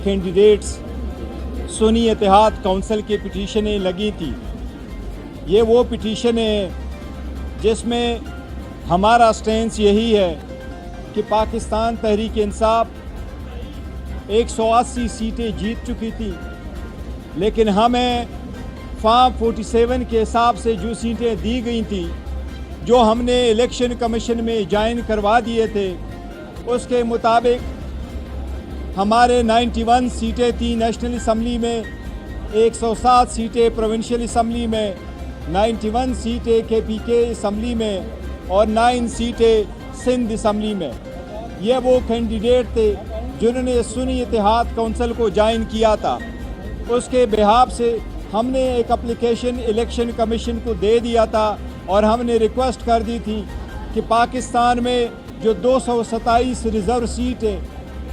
Candidates Sunni इत्तेहाद council की पिटीशनें लगी थी। ये वो पिटीशन है जिसमें हमारा स्टैंस यही है कि पाकिस्तान तहरीक इंसाफ 180 सीटें जीत चुकी थी, लेकिन हमें फॉर्म 47 के हिसाब से जो सीटें दी गई थी, जो हमने इलेक्शन कमीशन में ज्वाइन करवा दिए थे, उसके मुताबिक हमारे 91 सीटें थी नेशनल असम्बली में, 107 सीटें प्रोविंशियल असम्बली में, 91 सीटें KPK असम्बली में और 9 सीटें सिंध असम्बली में। ये वो कैंडिडेट थे जिन्होंने सुन्नी इत्तेहाद काउंसिल को ज्वाइन किया था। उसके बिहाफ से हमने एक एप्लीकेशन इलेक्शन कमीशन को दे दिया था और हमने रिक्वेस्ट कर दी थी कि पाकिस्तान में जो 227 रिज़र्व सीट है,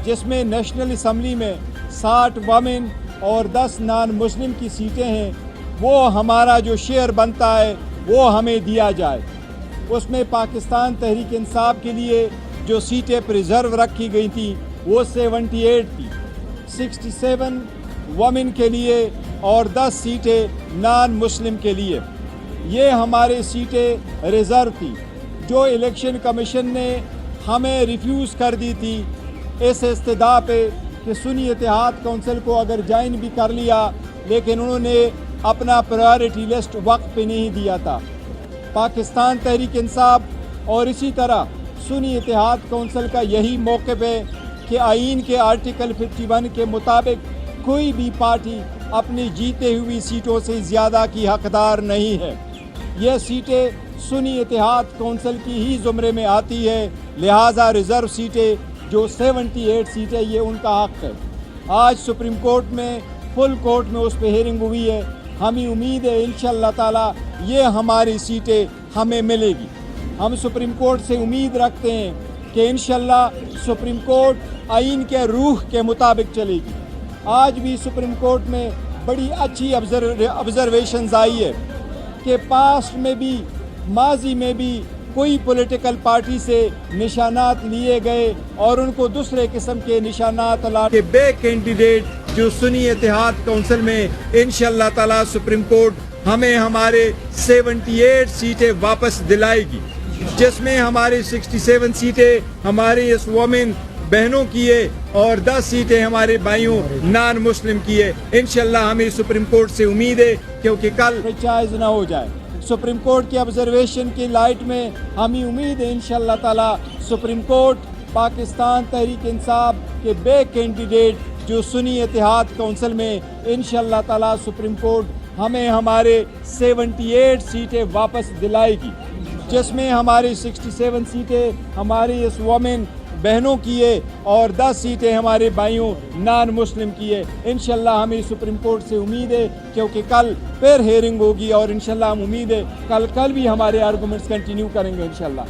जिसमें नेशनल असम्बली में 60 वमेन और 10 नॉन मुस्लिम की सीटें हैं, वो हमारा जो शेयर बनता है वो हमें दिया जाए। उसमें पाकिस्तान तहरीक इंसाफ के लिए जो सीटें प्रिजर्व रखी गई थी वो 78 थी, 67 वमेन के लिए और 10 सीटें नॉन मुस्लिम के लिए। ये हमारे सीटें रिज़र्व थी, जो इलेक्शन कमीशन ने हमें रिफ्यूज़ कर दी थी इस इस्तदा पे कि सुन्नी इत्तेहाद काउंसिल को अगर ज्वाइन भी कर लिया, लेकिन उन्होंने अपना प्रायोरिटी लिस्ट वक्त पे नहीं दिया था। पाकिस्तान तहरीक इंसाफ और इसी तरह सुन्नी इत्तेहाद काउंसिल का यही मौक़िफ़ है कि आइन के आर्टिकल 51 के मुताबिक कोई भी पार्टी अपनी जीते हुई सीटों से ज़्यादा की हकदार नहीं है। यह सीटें सुन्नी इत्तेहाद काउंसिल की ही ज़ुमरे में आती है, लिहाजा रिज़र्व सीटें जो 78 सीटें ये उनका हक़ है। आज सुप्रीम कोर्ट में फुल कोर्ट में उस पर हेयरिंग हुई है। हमें उम्मीद है इंशाअल्लाह ताला ये हमारी सीटें हमें मिलेगी। हम सुप्रीम कोर्ट से उम्मीद रखते हैं कि इंशाअल्लाह सुप्रीम कोर्ट आइन के रूह के मुताबिक चलेगी। आज भी सुप्रीम कोर्ट में बड़ी अच्छी ऑब्जर्वेशंस आई है कि पास्ट में भी माजी में भी कोई पॉलिटिकल पार्टी से निशानात लिए गए और उनको दूसरे किस्म के निशानात अलाट के बे कैंडिडेट जो सुन्नी इत्तेहाद काउंसिल में इंशाअल्लाह ताला सुप्रीम कोर्ट हमें हमारे 78 सीटें वापस दिलाएगी, जिसमें हमारी 67 सीटें हमारे इस वोमेन बहनों की है और 10 सीटें हमारे भाइयों नॉन मुस्लिम की है। इंशाअल्लाह हमें सुप्रीम कोर्ट से उम्मीद है क्योंकि कल फ्रेंचाइज ना हो जाए। सुप्रीम कोर्ट की ऑब्जर्वेशन की लाइट में हमें उम्मीद है इंशाअल्लाह ताला सुप्रीम कोर्ट पाकिस्तान तहरीक इंसाफ के बे कैंडिडेट जो सुन्नी इत्तेहाद काउंसिल में इंशाअल्लाह ताला सुप्रीम कोर्ट हमें हमारे 78 सीटें वापस दिलाएगी, जिसमें हमारी 67 सीटें हमारी इस वोमेन बहनों की है और 10 सीटें हमारे भाइयों नॉन मुस्लिम की है। इंशाअल्लाह हमें सुप्रीम कोर्ट से उम्मीद है क्योंकि कल फिर हेयरिंग होगी और इंशाअल्लाह हम उम्मीद है कल भी हमारे आर्गूमेंट्स कंटिन्यू करेंगे इंशाअल्लाह।